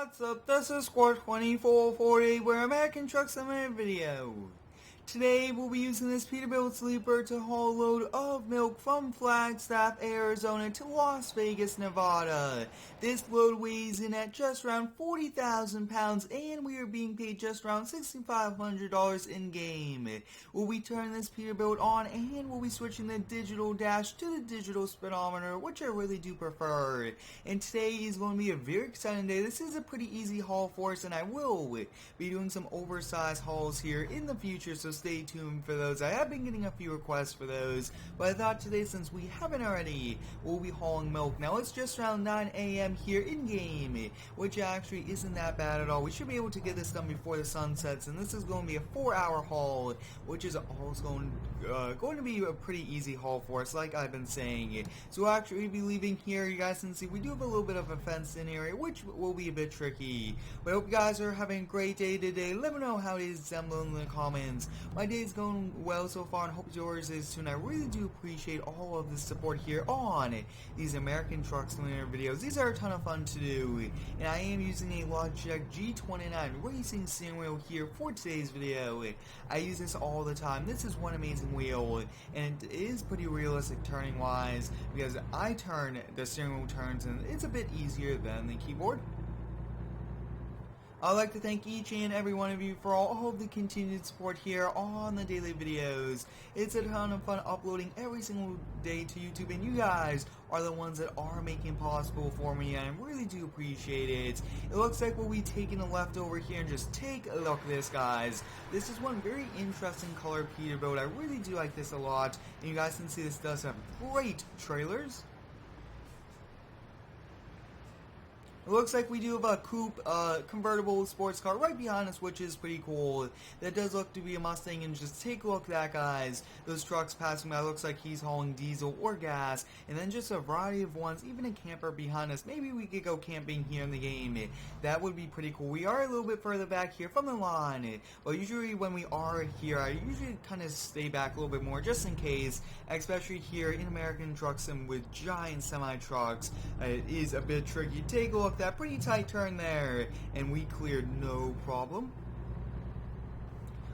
What's up? This is Squad 2448 where American Trucks Unlimited video. Today we'll be using this Peterbilt sleeper to haul a load of milk from Flagstaff, Arizona to Las Vegas, Nevada. This load weighs in at just around 40,000 pounds and we are being paid just around $6,500 in game. We'll be turning this Peterbilt on and we'll be switching the digital dash to the digital speedometer, which I really do prefer. And today is going to be a very exciting day. This is a pretty easy haul for us and I will be doing some oversized hauls here in the future, so stay tuned for those. I have been getting a few requests for those, but I thought today, since we haven't already, we'll be hauling milk. Now it's just around 9 a.m. here in game, which actually isn't that bad at all. We should be able to get this done before the sun sets, and this is going to be a 4-hour haul, which is also going to be a pretty easy haul for us, like I've been saying. So we'll actually be leaving here. You guys can see we do have a little bit of a fenced-in area, which will be a bit tricky. But I hope you guys are having a great day today. Let me know how it is down below in the comments. My day is going well so far and hope yours is too, and I really do appreciate all of the support here on these American Trucks Unlimited videos. These are a ton of fun to do, and I am using a Logitech G29 racing steering wheel here for today's video. I use this all the time. This is one amazing wheel, and it is pretty realistic turning wise because I turn, the steering wheel turns, and it's a bit easier than the keyboard. I'd like to thank each and every one of you for all of the continued support here on the daily videos. It's a ton of fun uploading every single day to YouTube, and you guys are the ones that are making it possible for me, and I really do appreciate it. It looks like we'll be taking a left over here and just take a look at this, guys. This is one very interesting color Peterbilt. I really do like this a lot, and you guys can see this does have great trailers. It looks like we do have a coupe convertible sports car right behind us, which is pretty cool. That does look to be a Mustang, and just take a look at that, guys. Those trucks passing by, looks like he's hauling diesel or gas, and then just a variety of ones, even a camper behind us. Maybe we could go camping here in the game. That would be pretty cool. We are a little bit further back here from the line, but usually when we are here, I usually kind of stay back a little bit more just in case, especially here in American Trucks and with giant semi-trucks. It is a bit tricky. Take a look. That pretty tight turn there, and we cleared no problem.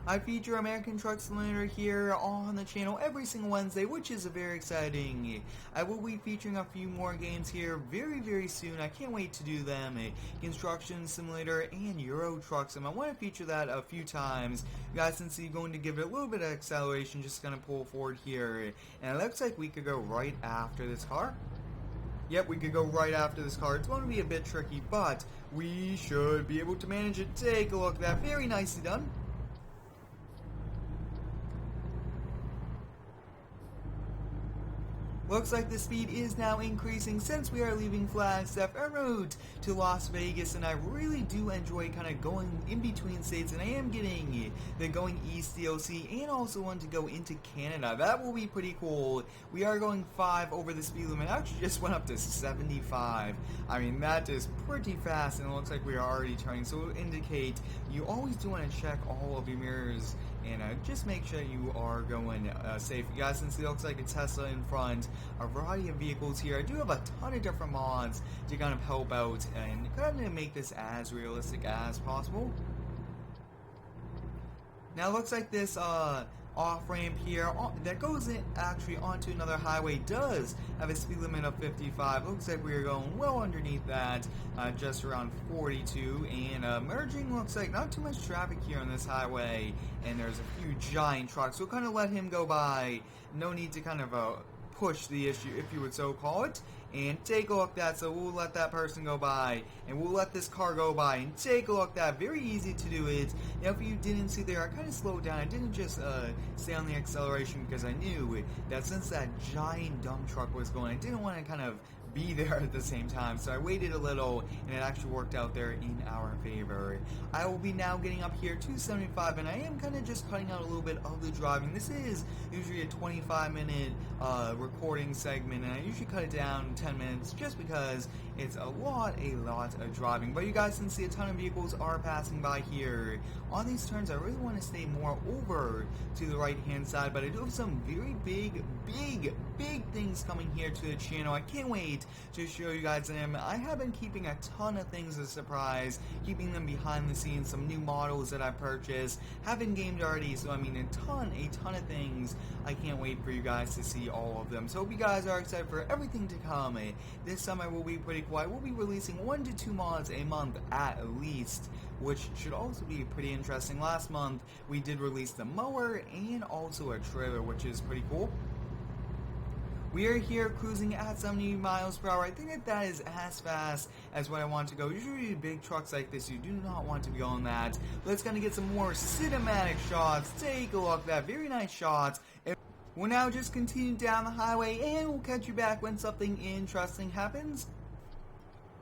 I feature American Trucks Unlimited here on the channel every single Wednesday, which is very exciting. I will be featuring a few more games here very soon. I can't wait to do them. Construction Simulator and Euro Truck Sim. I want to feature that a few times. You guys can see going to give it a little bit of acceleration, just going to pull forward here. And it looks like we could go right after this car. Yep, we could go right after this car. It's going to be a bit tricky, but we should be able to manage it. Take a look at that. Very nicely done. Looks like the speed is now increasing since we are leaving Flagstaff en route to Las Vegas, and I really do enjoy kind of going in between states, and I am getting the going east DLC and also want to go into Canada. That will be pretty cool. We are going 5 over the speed limit. I actually just went up to 75. I mean, that is pretty fast, and it looks like we are already turning, so it will indicate you always do want to check all of your mirrors and just make sure you are going safe. You guys can see it looks like a Tesla in front, a variety of vehicles here. I do have a ton of different mods to kind of help out and kind of make this as realistic as possible. Now it looks like this off-ramp here that goes in actually onto another highway does have a speed limit of 55. Looks like we are going well underneath that, just around 42, and merging looks like not too much traffic here on this highway, and there's a few giant trucks. We'll kind of let him go by. No need to kind of push the issue, if you would so call it. And take a look at that, so we'll let that person go by, and we'll let this car go by, and take a look at that. Very easy to do it. Now, if you didn't see there, I kind of slowed down. I didn't just stay on the acceleration because I knew that since that giant dump truck was going, I didn't want to kind of be there at the same time, so I waited a little, and it actually worked out there in our favor. I will be now getting up here to 75, and I am kind of just cutting out a little bit of the driving. This is usually a 25-minute recording segment, and I usually cut it down 10 minutes just because it's a lot of driving. But you guys can see a ton of vehicles are passing by here. On these turns, I really want to stay more over to the right-hand side, but I do have some very big things coming here to the channel. I can't wait tonight to show you guys them. I have been keeping a ton of things as a surprise, keeping them behind the scenes, some new models that I purchased, haven't gamed already, so I mean a ton of things. I can't wait for you guys to see all of them. So hope you guys are excited for everything to come. This summer will be pretty cool. I will be releasing 1 to 2 mods a month at least, which should also be pretty interesting. Last month we did release the mower and also a trailer, which is pretty cool. We are here cruising at 70 miles per hour. I think that is as fast as what I want to go. Usually big trucks like this, you do not want to be going that. Let's kind of get some more cinematic shots. Take a look at that. Very nice shots. We'll now just continue down the highway and we'll catch you back when something interesting happens.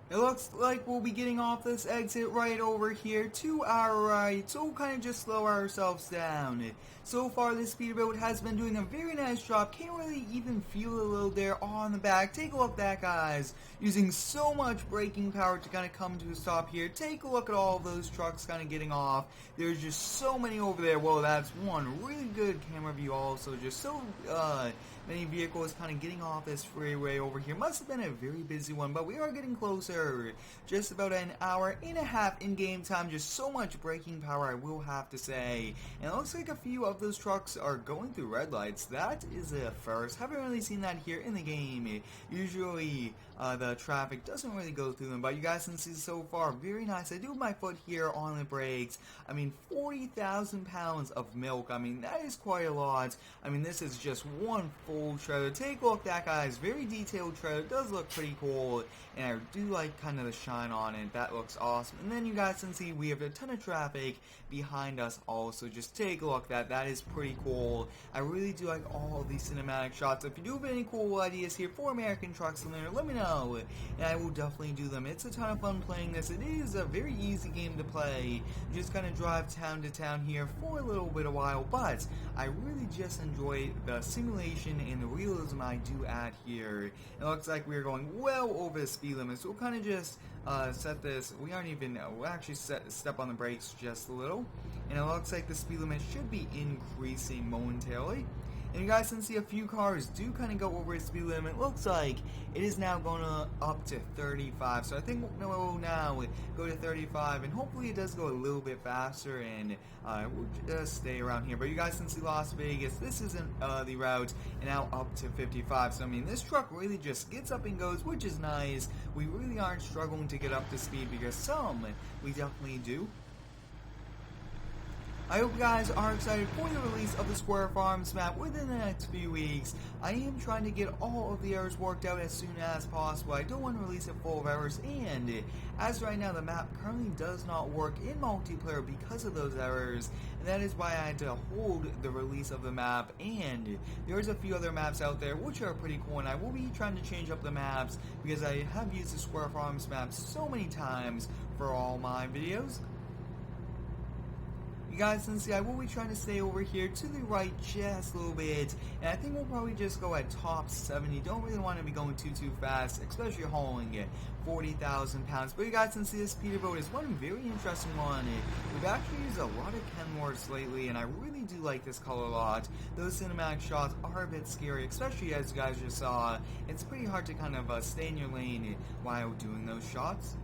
It looks like we'll be getting off this exit right over here to our right, so we'll kind of just slow ourselves down. So far this Peterbilt has been doing a very nice job. Can't really even feel a little there on the back. Take a look at that, guys. Using so much braking power to kind of come to a stop here. Take a look at all of those trucks kind of getting off. There's just so many over there. Whoa, that's one really good camera view also. Just so many vehicles kind of getting off this freeway over here. Must have been a very busy one, but we are getting closer. Just about an hour and a half in game time. Just so much braking power, I will have to say. And it looks like a few of those trucks are going through red lights. That is a first. Haven't really seen that here in the game. Usually the traffic doesn't really go through them, but you guys can see so far, very nice. I do have my foot here on the brakes. I mean, 40,000 pounds of milk. I mean, that is quite a lot. I mean, this is just one full trailer. Take a look at that, guys. Very detailed trailer. It does look pretty cool, and I do like kind of the shine on it. That looks awesome. And then you guys can see we have a ton of traffic behind us also. Just take a look at that. That is pretty cool. I really do like all of these cinematic shots. If you do have any cool ideas here for American Truck Simulator, let me know, and I will definitely do them. It's a ton of fun playing this. It is a very easy game to play. You just kind of drive town to town here for a little bit of while, but I really just enjoy the simulation and the realism I do add here. It looks like we're going well over the speed limit, so we'll kind of just set this. We aren't even, we'll actually step on the brakes just a little, and it looks like the speed limit should be increasing momentarily. And you guys can see a few cars do kind of go over the speed limit. Looks like it is now going up to 35. So I think we'll now go to 35, and hopefully it does go a little bit faster, and we'll just stay around here. But you guys can see Las Vegas. This isn't the route, and now up to 55. So I mean, this truck really just gets up and goes, which is nice. We really aren't struggling to get up to speed, because some we definitely do. I hope you guys are excited for the release of the Square Farms map within the next few weeks. I am trying to get all of the errors worked out as soon as possible. I don't want to release it full of errors, and as right now the map currently does not work in multiplayer because of those errors, and that is why I had to hold the release of the map. And there's a few other maps out there which are pretty cool, and I will be trying to change up the maps because I have used the Square Farms map so many times for all my videos. You guys can see I will be trying to stay over here to the right just a little bit, and I think we'll probably just go at top 70. Don't really want to be going too fast, especially hauling it 40,000 pounds. But you guys can see this Peterbilt is one very interesting one. We've actually used a lot of Kenworths lately, and I really do like this color a lot. Those cinematic shots are a bit scary, especially as you guys just saw. It's pretty hard to kind of stay in your lane while doing those shots.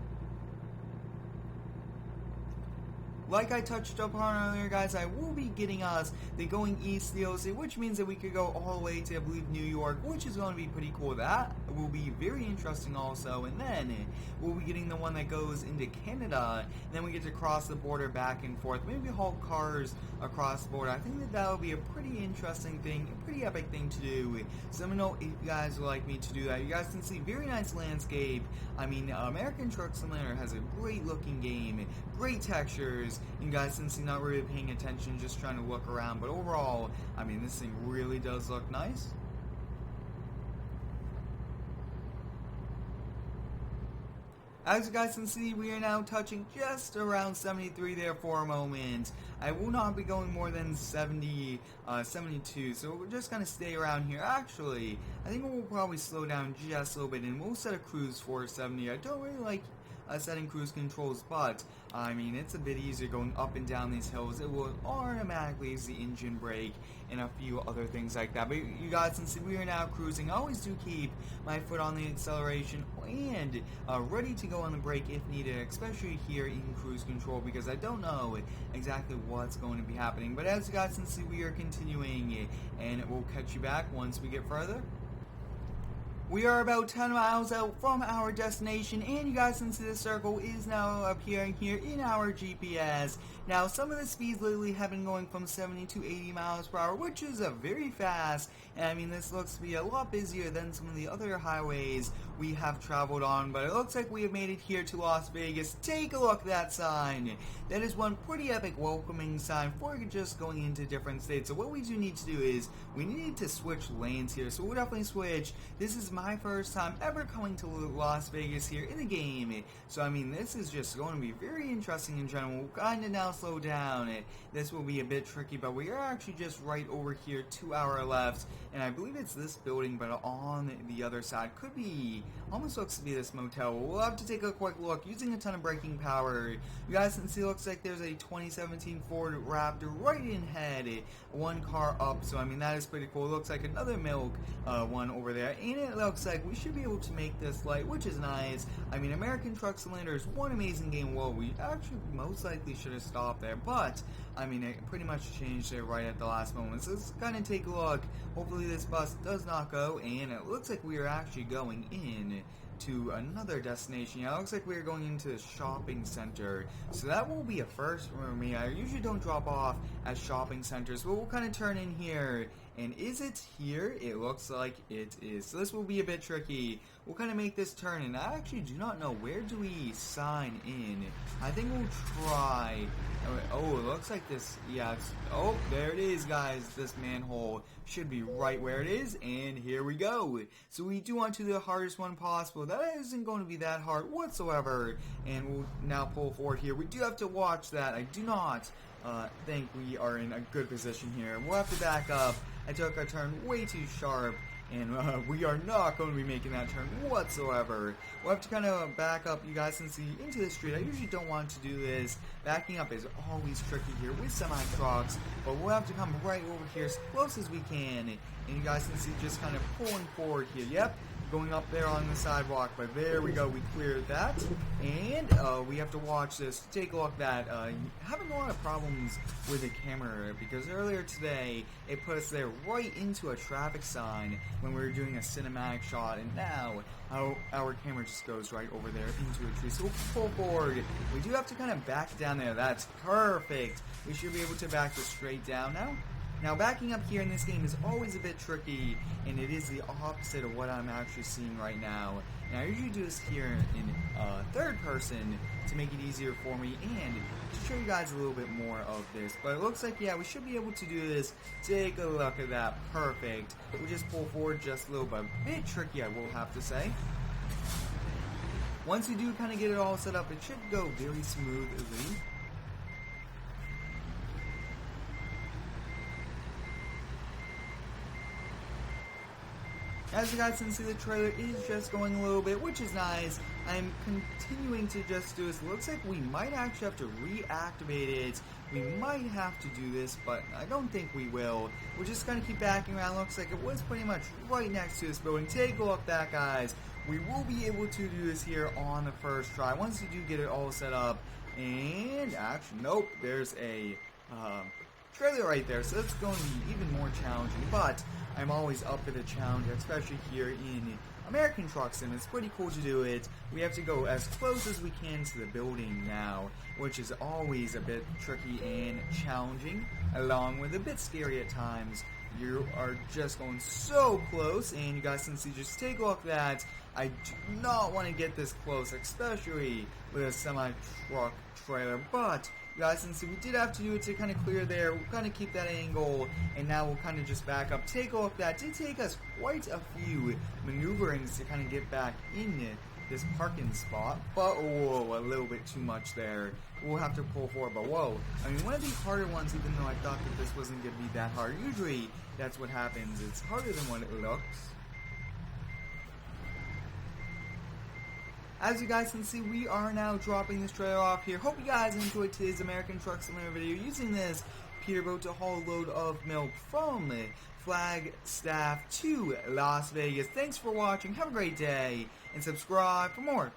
Like I touched upon earlier, guys, I will be getting us the Going East DLC, which means that we could go all the way to, I believe, New York, which is going to be pretty cool. That will be very interesting also. And then we'll be getting the one that goes into Canada, and then we get to cross the border back and forth. Maybe haul cars across the border. I think that that will be a pretty interesting thing, a pretty epic thing to do. So let me know if you guys would like me to do that. You guys can see very nice landscape. I mean, American Truck Simulator has a great looking game, great textures. You guys can see not really paying attention, just trying to look around, but overall, I mean, this thing really does look nice. As you guys can see, we are now touching just around 73 there for a moment. I will not be going more than 70, 72, so we're just going to stay around here. Actually, I think we'll probably slow down just a little bit, and we'll set a cruise for 70. I don't really like setting cruise controls, but I mean, it's a bit easier going up and down these hills. It will automatically use the engine brake and a few other things like that. But you guys can see we are now cruising. I always do keep my foot on the acceleration and ready to go on the brake if needed, especially here in cruise control, because I don't know exactly what's going to be happening. But as you guys can see, we are continuing, and we'll catch you back once we get further. We are about 10 miles out from our destination, and you guys can see the circle is now appearing here in our GPS. Now, some of the speeds lately have been going from 70 to 80 miles per hour, which is very fast. And I mean, this looks to be a lot busier than some of the other highways we have traveled on, but it looks like we have made it here to Las Vegas. Take a look at that sign. That is one pretty epic welcoming sign for just going into different states. So what we do need to do is we need to switch lanes here. So we'll definitely switch. This is my first time ever coming to Las Vegas here in the game. So I mean, this is just going to be very interesting in general. We'll kind of now slow down. This will be a bit tricky, but we are actually just right over here to our left, and I believe it's this building, but on the other side could be, almost looks to be this motel. We'll have to take a quick look using a ton of braking power. You guys can see, looks like there's a 2017 Ford Raptor right in head, one car up, so I mean, that is pretty cool. It looks like another milk one over there, and it looks like we should be able to make this light, which is nice. I mean, American Truck Simulator is one amazing game. Well, we actually most likely should have stopped there, but I mean, it pretty much changed it right at the last moment. So let's kind of take a look. Hopefully this bus does not go, and it looks like we are actually going in to another destination. Yeah, it looks like we're going into the shopping center, so that will be a first for me. I usually don't drop off at shopping centers, but we'll kind of turn in here. And is it here? It looks like it is. So this will be a bit tricky. We'll kind of make this turn, and I actually do not know, where do we sign in? I think we'll try. Oh, it looks like this. Yeah, oh, there it is, guys. This manhole should be right where it is, and here we go. So we do want to do the hardest one possible. That isn't going to be that hard whatsoever, and we'll now pull forward here. We do have to watch that. I do not think we are in a good position here. We'll have to back up. I took a turn way too sharp, and we are not going to be making that turn whatsoever. We'll have to kind of back up, you guys can see, into the street. I usually don't want to do this. Backing up is always tricky here with semi-trucks, but we'll have to come right over here as close as we can, and you guys can see just kind of pulling forward here. Yep, going up there on the sidewalk, but there we go, we cleared that, and we have to watch this. Take a look at that. Having a lot of problems with the camera, because earlier today it put us there right into a traffic sign when we were doing a cinematic shot, and now our camera just goes right over there into a tree. So we'll pull forward. We do have to kind of back down there. That's perfect. We should be able to back this straight down now. Now, backing up here in this game is always a bit tricky, and it is the opposite of what I'm actually seeing right now. And I usually do this here in third person to make it easier for me and to show you guys a little bit more of this. But it looks like, yeah, we should be able to do this. Take a look at that. Perfect. We'll just pull forward just a little bit. A bit tricky, I will have to say. Once we do kind of get it all set up, it should go very smoothly. As you guys can see, the trailer is just going a little bit, which is nice. I'm continuing to just do this. Looks like we might actually have to reactivate it. We might have to do this, but I don't think we will. We're just going to keep backing around. Looks like it was pretty much right next to this building. Take a look at that, guys. We will be able to do this here on the first try, once you do get it all set up. And actually, nope, there's a trailer right there, so it's going to be even more challenging, but I'm always up for the challenge, especially here in American Truck Sim. It's pretty cool to do it. We have to go as close as we can to the building now, which is always a bit tricky and challenging, along with a bit scary at times. You are just going so close, and you guys can see, just take a look at that. I do not want to get this close, especially with a semi-truck trailer, but you guys can see we did have to do it to kind of clear there. We'll kind of keep that angle, and now we'll kind of just back up. Take a look at that. It did take us quite a few maneuverings to kind of get back in this parking spot, but whoa, a little bit too much there. We'll have to pull forward, but whoa. I mean, one of the harder ones, even though I thought that this wasn't going to be that hard. Usually, that's what happens. It's harder than what it looks. As you guys can see, we are now dropping this trailer off here. Hope you guys enjoyed today's American Truck Simulator video using this Peterbilt to haul a load of milk from Flagstaff to Las Vegas. Thanks for watching, have a great day, and subscribe for more.